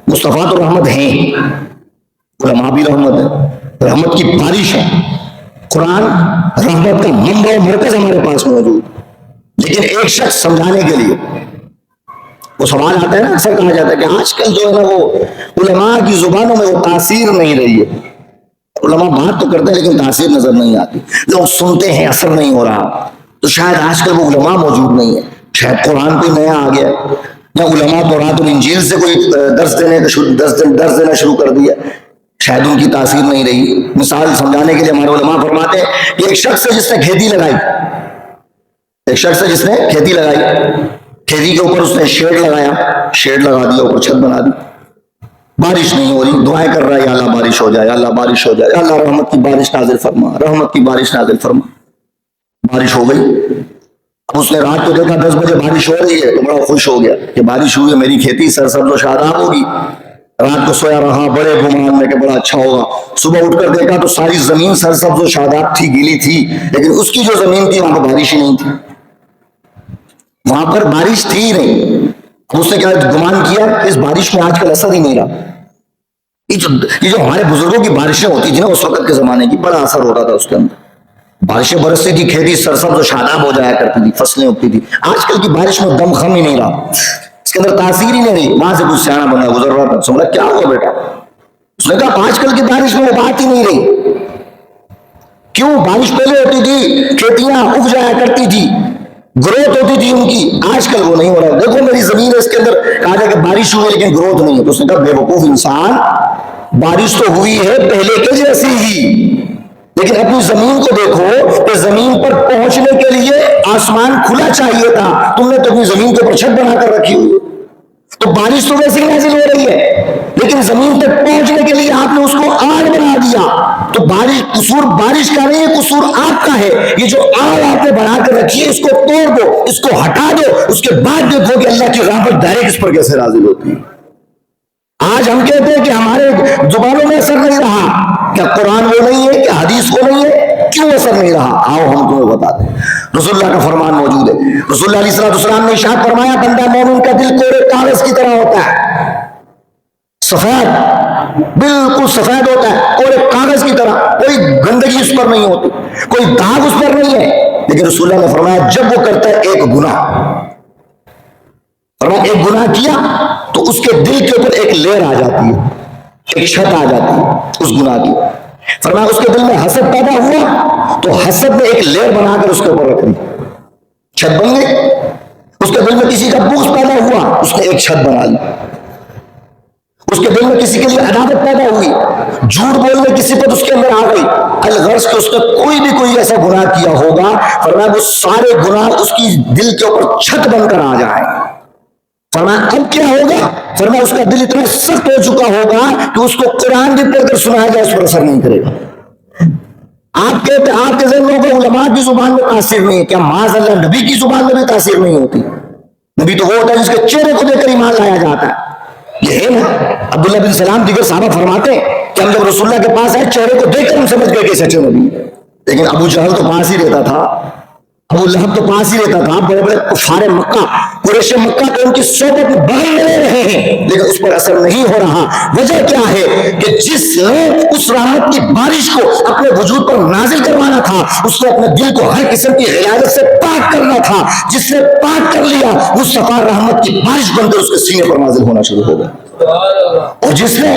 مصطفیٰ تو رحمت ہیں، علماء بھی رحمت ہے، رحمت کی بارش ہے، قرآن رحمت کا منبع و مرکز ہمارے پاس موجود، لیکن ایک شخص سمجھانے کے لیے وہ سوال آتا ہے نا، اکثر کہا جاتا ہے کہ آج کل جو ہے نا وہ علماء کی زبانوں میں وہ تاثیر نہیں رہی ہے، علماء بات تو کرتے ہیں لیکن تاثیر نظر نہیں آتی، لوگ سنتے ہیں اثر نہیں ہو رہا، تو شاید آج کل وہ علماء موجود نہیں ہے، شاید قرآن کوئی نیا آ گیا، یا علماء تورات اور انجیل سے کوئی درس دینا شروع کر دیا، شاید ان کی تاثیر نہیں رہی۔ مثال سمجھانے کے لیے ہمارے علماء فرماتے ہیں کہ ایک شخص ہے جس نے کھیتی لگائی، ایک شخص ہے جس نے کھیتی لگائی، کھیتی کے اوپر اس نے شیڈ لگایا، شیڈ لگا دیا، اوپر چھت بنا دی، بارش نہیں ہو رہی، دعائیں کر رہا ہے یا اللہ بارش ہو جائے، یا اللہ بارش ہو جائے، یا اللہ رحمت کی بارش نازل فرما، رحمت کی بارش نازل فرما۔ بارش ہو گئی، اب اس نے رات کو دیکھا 10 بجے بارش ہو رہی ہے تو بڑا خوش ہو گیا کہ بارش ہوئی ہے، میری کھیتی سرسبز و شاداب ہوگی۔ رات کو سویا رہا بڑے گمان میں کہ بڑا اچھا ہوگا، صبح اٹھ کر دیکھا تو ساری زمین سرسبز و شاداب تھی، گیلی تھی، لیکن اس کی جو زمین تھی وہاں پر بارش ہی نہیں تھی، وہاں پر بارش تھی ہی نہیں۔ اس نے کیا گمان کیا کہ اس بارش میں آج کل اثر ہی نہیں رہا۔ یہ جو ہمارے بزرگوں کی بارشیں ہوتی تھی نا اس وقت کے زمانے کی، بڑا اثر ہوتا تھا اس کے اندر، بارشیں برستی تھی، کھیتی سرسبز و شاداب ہو جایا کرتی تھی، فصلیں اگتی تھی۔ آج کل کی بارش میں دم خم ہی نہیں رہا، اس کے اندر تاثیر ہی نہیں رہی۔ وہاں سے کچھ سیاح بندہ گزر رہا تھا، سمجھا کیا ہوا بیٹا؟ اس نے کہا آج کل کی بارش میں وہ بات ہی نہیں رہی۔ کیوں؟ بارش پہلے ہوتی تھی، کھیتیاں اگ جایا کرتی تھی، گروتھ ہوتی تھی ان کی، آج کل وہ نہیں ہو رہا۔ دیکھو میری زمین ہے، اس کے اندر کہا جائے کہ بارش ہوئی لیکن گروتھ نہیں ہے۔ تو اس نے کہا بے وقوف انسان، بارش تو ہوئی ہے پہلے کے جیسی ہی، لیکن اپنی زمین کو دیکھو کہ زمین پر پہنچنے کے لیے آسمان کھلا چاہیے تھا، تم نے تو اپنی زمین کے اوپر چھت بنا کر رکھی ہوئی، تو بارش تو ویسے ہی نازل ہو رہی ہے لیکن زمین تک پہنچنے کے لیے آپ نے اس کو آڑ بنا دیا۔ تو بارش قصور بارش کا نہیں ہے، قصور آپ کا ہے۔ یہ جو آڑ آپ نے بنا کر رکھی ہے اس کو توڑ دو، اس کو ہٹا دو، اس کے بعد دیکھو کہ اللہ کی رحمت ڈائریکٹ اس پر کیسے نازل ہوتی ہے۔ آج ہم کہتے ہیں کہ ہمارے زبانوں میں اثر نہیں رہا، کیا قرآن وہ نہیں ہے، کیا حدیث وہ نہیں ہے؟ کیوں اثر نہیں رہا؟ آؤ ہم تمہیں بتاتے ہیں۔ رسول اللہ کا فرمان موجود ہے، رسول اللہ علیہ السلام نے ارشاد فرمایا بندہ مومن کا دل کوڑے کاغذ کی طرح ہوتا ہے، سفید، بالکل سفید ہوتا ہے، کوڑے کاغذ کی طرح، کوئی گندگی اس پر نہیں ہوتی، کوئی داغ اس پر نہیں ہے۔ لیکن رسول اللہ نے فرمایا جب وہ کرتا ہے ایک گناہ، فرمایا ایک گناہ کیا تو اس کے دل کے اوپر ایک لہر آ جاتی ہے، ایک چھت آ جاتی ہے اس گناہ کی۔ فرمایا اس کے دل میں حسد پیدا ہوا تو حسد نے ایک لہر بنا کر اس کے اوپر رکھ دی، چھت بن گئی۔ اس کے دل میں کسی کا بغض پیدا ہوا، اس نے ایک چھت بنا لی۔ اس کے دل میں کسی کے لیے عداوت پیدا ہوئی، جھوٹ بولنے کی صفت اس کے اندر آ گئی، الغرض کہ اس نے کوئی ایسا گناہ کیا ہوگا، فرمایا وہ سارے گناہ اس کی دل کے اوپر چھت بن کر آ جائیں۔ فرمایا اب کیا ہوگا؟ فرمایا اس کا دل اتنا سخت ہو چکا ہوگا کہ اس کو قرآن بھی پڑھ کر سنایا جائے اس پر اثر نہیں کرے گا۔ آپ کہتے ہیں آپ کے ذہنوں کو علماء کی زبان میں تاثیر نہیں ہے، کیا معاذ اللہ نبی کی زبان میں بھی تاثیر نہیں ہوتی؟ نبی تو وہ ہوتا ہے جس کے چہرے کو دیکھ کر ایمان لایا جاتا ہے۔ یہ ہے نا، عبداللہ بن سلام دیگر صحابہ فرماتے ہیں کہ ہم جب رسول اللہ کے پاس آئے چہرے کو دیکھ کر ہم سمجھ گئے کہ سچے نبی، لیکن ابو جہل تو پاس ہی رہتا تھا، ابو لہب تو پاس ہی رہتا تھا، بڑے بڑے کفار مکہ، قریش مکہ تو ان کی صحبت میں بغل میں رہے ہیں لیکن اس پر اثر نہیں ہو رہا۔ وجہ کیا ہے کہ جس نے اس رحمت کی بارش کو اپنے وجود پر نازل کروانا تھا، اس نے اپنے دل کو ہر قسم کی غیرت سے پاک کرنا تھا، جس نے پاک کر لیا وہ صفا رحمت کی بارش بن کر اس کے سینے پر نازل ہونا شروع ہو گیا۔ اور جس نے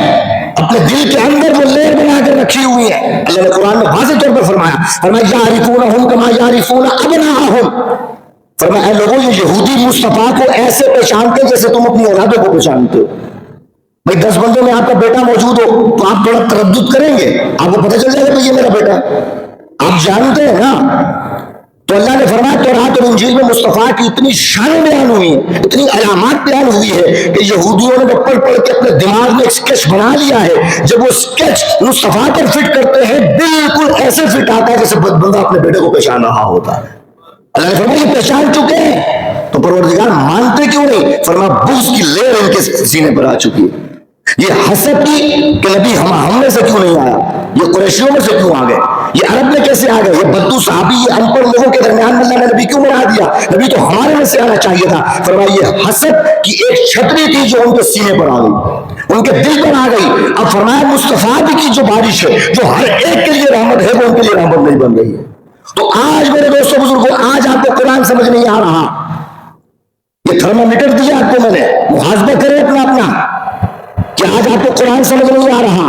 اپنے دل کے اندر وہ لہر بنا کر رکھی ہوئی ہے، اللہ نے قرآن میں واضح طور پر فرمایا یعرفونہم کما یعرفون ابناءہم، فرمایا اے لوگوں یہ یہودی مصطفیٰ کو ایسے پہچانتے جیسے تم اپنی اولادوں کو پہچانتے ہو۔ بھائی 10 بندوں میں آپ کا بیٹا موجود ہو تو آپ تھوڑا تردد کریں گے، آپ کو پتہ چل جائے گا کہ یہ میرا بیٹا ہے، آپ جانتے ہیں نا۔ تو اللہ نے فرمایا تورات اور انجیل میں مصطفیٰ کی اتنی شان بیان ہوئی ہے، اتنی علامات بیان ہوئی ہے کہ یہودیوں نے پڑھ پڑھ کے اپنے دماغ میں ایک سکیچ بنا لیا ہے. جب وہ سکیچ مصطفیٰ پر فٹ کرتے ہیں بالکل ایسے فٹ آتا ہے جیسے بندہ اپنے بیٹے کو پہچان رہا ہوتا ہے. اللہ نے فرمایا یہ پہچان چکے ہیں تو پروردگار مانتے کیوں نہیں؟ فرمایا بغض کی لہر ان کے سینے پر آ چکی ہے. یہ حسد کی کہ نبی ہم میں سے کیوں نہیں آیا، یہ قریشیوں میں سے کیوں آ گئے، یہ عرب میں کیسے آ گئے، یہ بدو صحابی یہ ان پڑھ لوگوں کے درمیان اللہ نے نبی کیوں بنا دیا، نبی تو ہمارے میں سے آنا چاہیے تھا. فرمایا یہ حسد کی ایک چھتری تھی جو ان کے سینے پر آ گئی، ان کے دل پر آ گئی. اب فرمایا مصطفیٰ کی جو بارش ہے جو ہر ایک کے لیے رحمت ہے وہ ان کے لیے رحمت نہیں بن رہی ہے. تو آج میرے دوستوں بزرگوں، آج آپ کو قرآن سمجھ نہیں آ رہا، یہ تھرمامیٹر دیا آپ کو میں نے، محاسبہ کریں اپنا کہ آج آپ کو قرآن سمجھ نہیں آ رہا،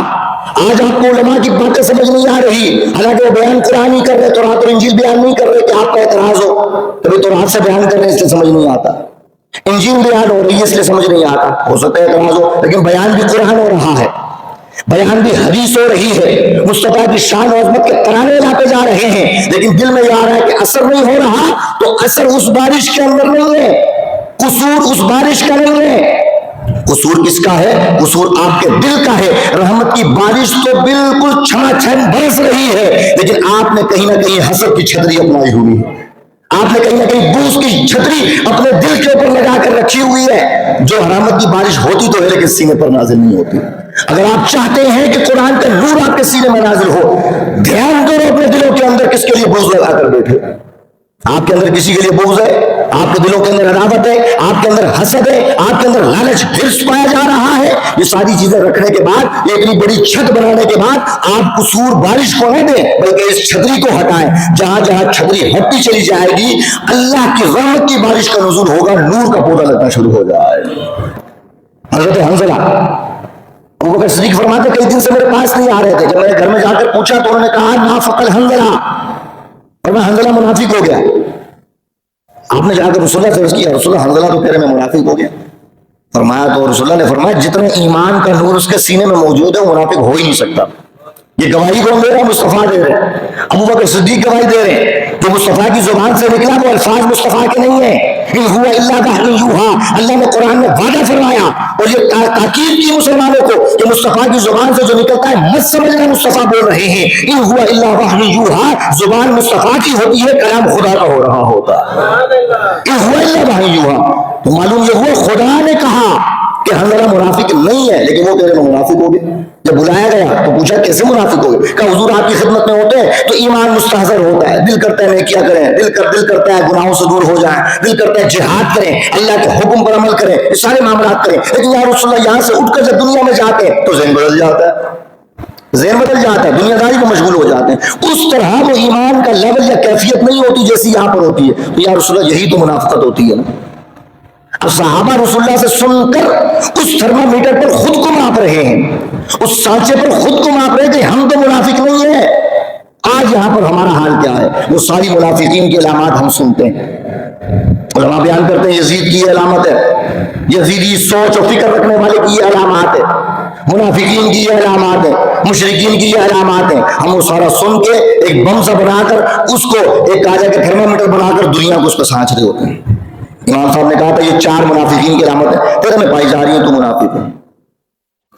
آج آپ کو علماء کی باتیں سمجھ نہیں آ رہی. حالانکہ وہ بیان قرآن ہی کر رہے، تورات اور انجیل بیان نہیں کر رہے کہ آپ کا اعتراض ہو، کبھی تورات سے بیان کر رہے اس لیے سمجھ نہیں آتا، انجیل بیان ہو رہی ہے اس لیے سمجھ نہیں آتا، ہو سکتا ہے اعتراض ہو، لیکن بیان بھی قرآن ہو رہا ہے، بیان بھی حدیث ہو رہی ہے، مصطفیٰ کی شان و عظمت کے ترانے لاتے جا رہے ہیں، لیکن دل میں یہ آ رہا ہے کہ اثر نہیں ہو رہا. تو اثر اس بارش کے اندر نہیں ہے، قصور اس بارش کا نہیں ہے. قصور کس کا ہے؟ قصور آپ کے دل کا ہے. رحمت کی بارش تو بالکل چھما چھم برس رہی ہے، لیکن آپ نے کہیں نہ کہیں حسد کی چھتری اپنائی ہوئی ہے، آپ نے کہیں نہ کہیں بغض کی چھتری اپنے دل کے اوپر لگا کر رکھی ہوئی ہے. جو رحمت کی بارش ہوتی تو ہے لیکن سینے پر نازل نہیں ہوتی. اگر آپ چاہتے ہیں کہ قرآن کا نور آپ کے سینے میں نازل ہو، دھیان کرو اپنے دلوں کے اندر کس کے لیے بغض لگا کر بیٹھے. آپ کے اندر کسی کے لیے بغض ہے، آپ کے دلوں کے اندر عداوت ہے، آپ کے اندر حسد ہے، آپ کے اندر لالچ حرص پایا جا رہا ہے. یہ ساری چیزیں رکھنے کے بعد، یہ اتنی بڑی چھت بنانے کے بعد آپ قصور بارش کو نہ دیں بلکہ اس چھتری کو ہٹائیں. جہاں جہاں چھتری ہٹتی چلی جائے گی اللہ کی رحمت کی بارش کا نزول ہوگا، نور کا پودا لگنا شروع ہو جائے. حضرت حنظلہ ابوبکر صدیق فرماتے کئی دن سے میرے پاس نہیں آ رہے تھے، جب میں نے گھر میں جا کر پوچھا تو انہوں نے کہا نافق الحنظلہ، اور میں حنظلہ منافق ہو گیا. آپ نے جا کر رسول اللہ سے عرض کیا رسول اللہ حنظلہ تو کہہ رہے میں منافق ہو گیا. فرمایا تو رسول اللہ نے فرمایا جتنے ایمان کا نور اس کے سینے میں موجود ہے وہ منافق ہو ہی نہیں سکتا. یہ گواہی کون دے رہا ہے؟ مصطفیٰ دے رہے ہیں، ابوبکر صدیق گواہی دے رہے ہیں. جو مصطفیٰ کی زبان سے نکلا وہ الفاظ مصطفیٰ کے نہیں ہیں. ان هو الا وحی یوحی، اللہ نے قرآن میں وعدہ فرمایا اور یہ تاکید کی مسلمانوں کو کہ مصطفیٰ کی زبان سے جو نکلتا ہے مت سمجھنا مصطفیٰ بول رہے ہیں. ان هو الا وحی یوحی، زبان مصطفیٰ کی ہوتی ہے، کلام خدا کا ہو رہا ہوتا ہے. ان هو الا وحی یوحی، تو معلوم یہ ہوا خدا نے کہا کہ حنظلہ منافق نہیں ہے، لیکن وہ کہہ رہے منافق ہو گئے. جب بلایا گیا تو پوچھا کیسے منافق ہو گئے؟ کہا حضور آپ کی خدمت میں ہوتے ہیں تو ایمان مستحضر ہوتا ہے، دل کرتا ہے نیکیاں کریں، دل کرتا ہے گناہوں سے دور ہو جائیں، دل کرتا ہے جہاد کریں، اللہ کے حکم پر عمل کریں، یہ سارے معاملات کریں. لیکن یا رسول اللہ یہاں سے اٹھ کر جب دنیا میں جاتے ہیں تو ذہن بدل جاتا ہے، ذہن بدل جاتا ہے، دنیا داری میں مشغول ہو جاتے ہیں. اس طرح وہ ایمان کا لیول یا کیفیت نہیں ہوتی جیسی یہاں پر ہوتی ہے. تو یا رسول اللہ یہی تو منافقت ہوتی ہے نا. اب صحابہ رسول اللہ سے سن کر اس تھرمامیٹر پر خود کو ماپ رہے ہیں، اس سانچے پر خود کو ماپ رہے ہیں کہ ہم تو منافق نہیں ہیں. آج یہاں پر ہمارا حال کیا ہے؟ وہ ساری منافقین کی علامات ہم سنتے ہیں. علماء بیان کرتے ہیں یزید کی یہ علامت ہے، یزیدی سوچ و فکر رکھنے والے کی یہ علامات ہے، منافقین کی یہ علامات ہے، مشرکین کی یہ علامات ہیں. ہم وہ سارا سن کے ایک بم سا بنا کر اس کو ایک کاجا کے تھرمامیٹر بنا کر دنیا کو اس کو سانچ رہے ہوتے ہیں. امام صاحب نے کہا تھا یہ 4 منافقین کی علامت ہے، تیرے میں پائی جا رہی ہیں تو منافق ہے.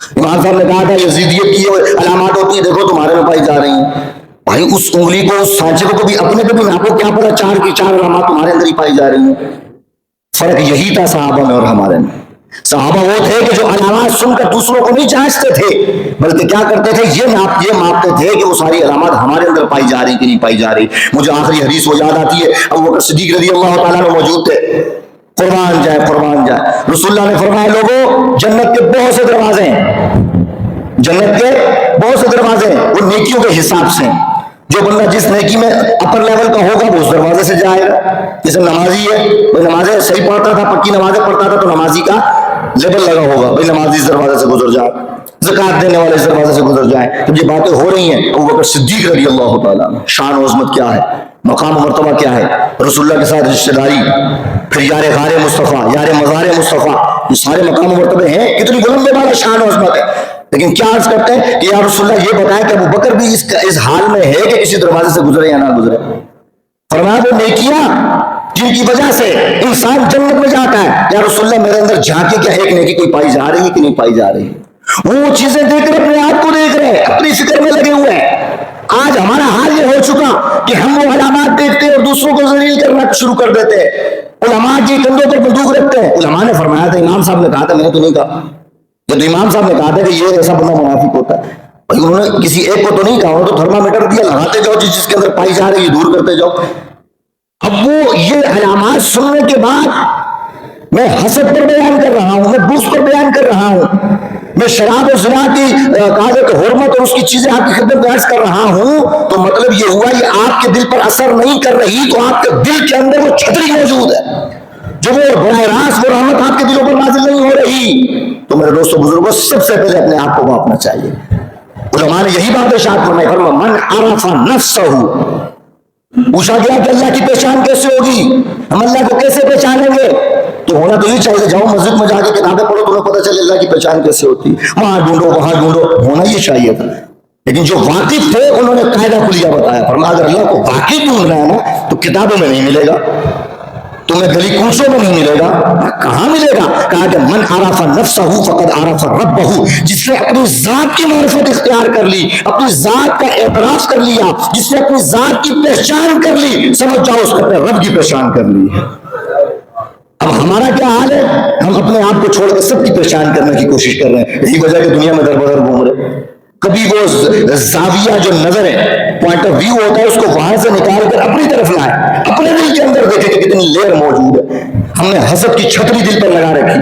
امام صاحب نے کہا تھا یزیدیت کی علامات ہوتی ہیں، دیکھو تمہارے میں پائی جا رہی ہیں. بھائی اس انگلی کو اس سانچے کو کبھی اپنے پہ بھی ناپو، کیا پتا 4 کی 4 علامات تمہارے اندر ہی پائی جا رہی ہیں. فرق یہی تھا صحابہ میں اور ہمارے میں. صحابہ وہ تھے کہ جو علامات سن کر دوسروں کو نہیں جانچتے تھے بلکہ کیا کرتے تھے، یہ ماپتے تھے کہ وہ ساری علامات ہمارے اندر پائی جا رہی کہ نہیں پائی جا رہی. مجھے آخری حدیث وہ یاد آتی ہے، ابوبکر صدیق رضی اللہ تعالیٰ عنہ موجود تھے. قربان جائے رسول اللہ نے فرمایا لوگوں جنت کے بہت سے دروازے ہیں، جنت کے بہت سے دروازے ہیں، وہ نیکیوں کے حساب سے. جو بندہ جس نیکی میں اپر لیول کا ہوگا وہ اس دروازے سے جائے گا. جیسے نمازی ہے، کوئی نمازیں صحیح پڑھتا تھا، پکی نمازیں پڑھتا تھا تو نمازی کا لیبل لگا ہوگا، بھائی نمازی اس دروازے سے گزر جائے، زکات دینے والے اس دروازے سے گزر جائیں. جب یہ باتیں ہو رہی ہیں ابوبکر صدیق رضی اللہ تعالیٰ عنہ، شان و عظمت کیا ہے، مقام و مرتبہ کیا ہے، رسول اللہ کے ساتھ رشتہ داری، پھر یار غار مصطفیٰ، یار مزار مصطفیٰ، یہ سارے مقام و مرتبے ہیں. کتنی بلند والا شان و عظمت ہے. لیکن کیا عرض کرتے ہیں کہ یا رسول اللہ یہ بتائیں کہ ابوبکر بھی اس حال میں ہے کہ کسی دروازے سے گزرے یا نہ گزرے. فرمایا وہ نیکیاں جن کی وجہ سے انسان جنت میں جاتا ہے، یا رسول اللہ میرے اندر جھانکے کیا ایک نیکی کوئی پائی جا رہی ہے کہ نہیں پائی جا رہی؟ وہ چیزیں دیکھ کر اپنے آپ کو دیکھ رہے ہیں، اپنی فکر میں لگے ہوئے ہیں۔ آج ہمارا حال یہ ہو چکا کہ ہم وہ علامات دیکھتے اور دوسروں کو ذلیل کرنا شروع کر دیتے ہیں، علماء کی کندھوں پر بندوق رکھتے ہیں۔ علماء نے فرمایا تھا، امام صاحب نے کہا تھا، میں نے تو نہیں کہا، یہ تو امام صاحب نے کہا تھا کہ یہ ایسا بندہ منافق ہوتا ہے۔ بھائی انہوں نے کسی ایک کو تو نہیں کہا، انہوں نے تو تھرمامیٹر دیا، لگاتے جاؤ جس کے اندر پائی جا رہی ہے دور کرتے جاؤ۔ اب وہ یہ علامات سننے کے بعد میں حسد پر بیان کر رہا ہوں، میں بغض پر بیان کر رہا ہوں، میں شراب و زنا کی قاعدے کی حرمت اور اس کی چیزیں آپ کی خدمت میں عرض کر رہا ہوں، تو مطلب یہ ہوا یہ آپ کے دل پر اثر نہیں کر رہی، تو آپ کے دل کے اندر وہ چھتری موجود ہے جو وہ براہ راست وہ رحمت آپ کے دلوں پر نازل نہیں ہو رہی۔ تو میرے دوستوں بزرگوں، سب سے پہلے اپنے آپ کو ماپنا چاہیے۔ علماء نے یہی بات ارشاد فرمائی، من عرف نفسہ، پوچھا گیا کہ اللہ کی پہچان کیسے ہوگی، ہم اللہ کو کیسے پہچانیں گے؟ تو ہونا تو یہ چاہیے، جاؤ مسجد میں جا کے کتابیں پڑھو، تمہیں پتہ چلے اللہ کی پہچان کیسے ہوتی، وہاں ڈھونڈو وہاں ڈھونڈو، ہونا یہ چاہیے تھا۔ لیکن جو واقف تھے انہوں نے قاعدہ کلیہ بتایا، فرمایا اگر اللہ کو واقعی ڈھونڈنا ہے نا تو کتابوں میں نہیں ملے گا، تمہیں گلی کوچوں میں نہیں ملے گا، کہاں ملے گا؟ کہا کہ من عرف نفسہ فقد عرف ربہ، جس نے اپنی ذات کی معرفت اختیار کر لی، اپنی ذات کا اعتراف کر لیا، جس نے اپنی ذات کی پہچان کر لی، سمجھ جاؤ اس نے اپنے رب کی پہچان کر لی ہے۔ اب ہمارا کیا حال ہے؟ ہم اپنے آپ کو چھوڑ کر سب کی پہچان کرنے کی کوشش کر رہے ہیں، یہی وجہ کہ دنیا میں در بدر گھوم رہے۔ کبھی وہ زاویہ جو نظر ہے، پوائنٹ آف ویو ہوتا ہے، اس کو وہاں سے نکال کر اپنی طرف لائیں، اپنے دل کے اندر دیکھیں کہ کتنی لیئر موجود ہے۔ ہم نے حسد کی چھتری دل پر لگا رکھی،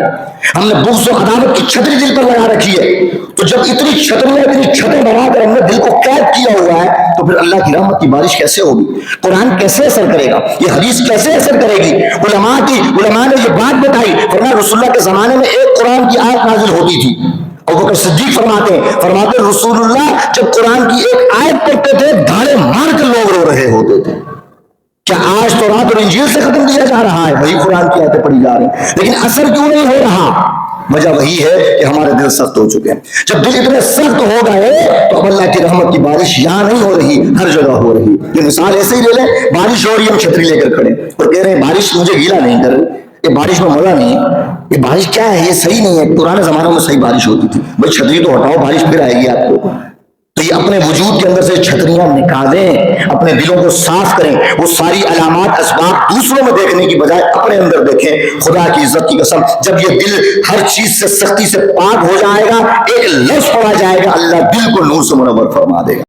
ہم نے بغض و عداوت کی چھتری دل پر لگا رکھی ہے۔ تو جب اتنی چھتریاں اتنی چھتیں بنا کر ہم نے دل کو قید کیا ہوا ہے، تو پھر اللہ کی رحمت کی بارش کیسے ہوگی؟ قرآن کیسے اثر کرے گا؟ یہ حدیث کیسے اثر کرے گی؟ علماء نے یہ بات بتائی، فرمایا رسول اللہ کے زمانے میں ایک قرآن کی آیت نازل ہوتی تھی، ابو بکر صدیق فرماتے رسول اللہ جب قرآن کی ایک آیت پڑھتے تھے دھاڑے مار کر لوگ رو رہے ہوتے تھے۔ کیا آج تو رات اور انجیل سے ختم کیا جا رہا ہے، وہی قرآن کی آیتیں پڑھی جا رہی ہیں، لیکن اثر کیوں نہیں ہو رہا؟ وجہ وہی ہے کہ ہمارے دل سخت ہو چکے ہیں۔ جب دل اتنے سخت ہو گئے تو اب اللہ کی رحمت کی بارش یہاں نہیں ہو رہی، ہر جگہ ہو رہی۔ یہ مثال ایسے ہی لے لیں، بارش ہو رہی ہے، ہم چھتری لے کر کھڑے اور کہہ رہے ہیں بارش مجھے گیلا نہیں کر رہی، یہ بارش میں مزہ نہیں ہے، یہ بارش کیا ہے، یہ صحیح نہیں ہے۔ پرانے زمانوں میں صحیح بارش ہوتی تھی، بھائی چھتری تو ہٹاؤ بارش پھر آئے گی آپ کو۔ تو یہ اپنے وجود کے اندر سے چھتریاں نکالیں، اپنے دلوں کو صاف کریں، وہ ساری علامات اسباب دوسروں میں دیکھنے کی بجائے اپنے اندر دیکھیں۔ خدا کی عزت کی قسم، جب یہ دل ہر چیز سے سختی سے پاک ہو جائے گا، ایک لفظ پڑا جائے گا، اللہ دل کو نور سے منور فرما دے گا۔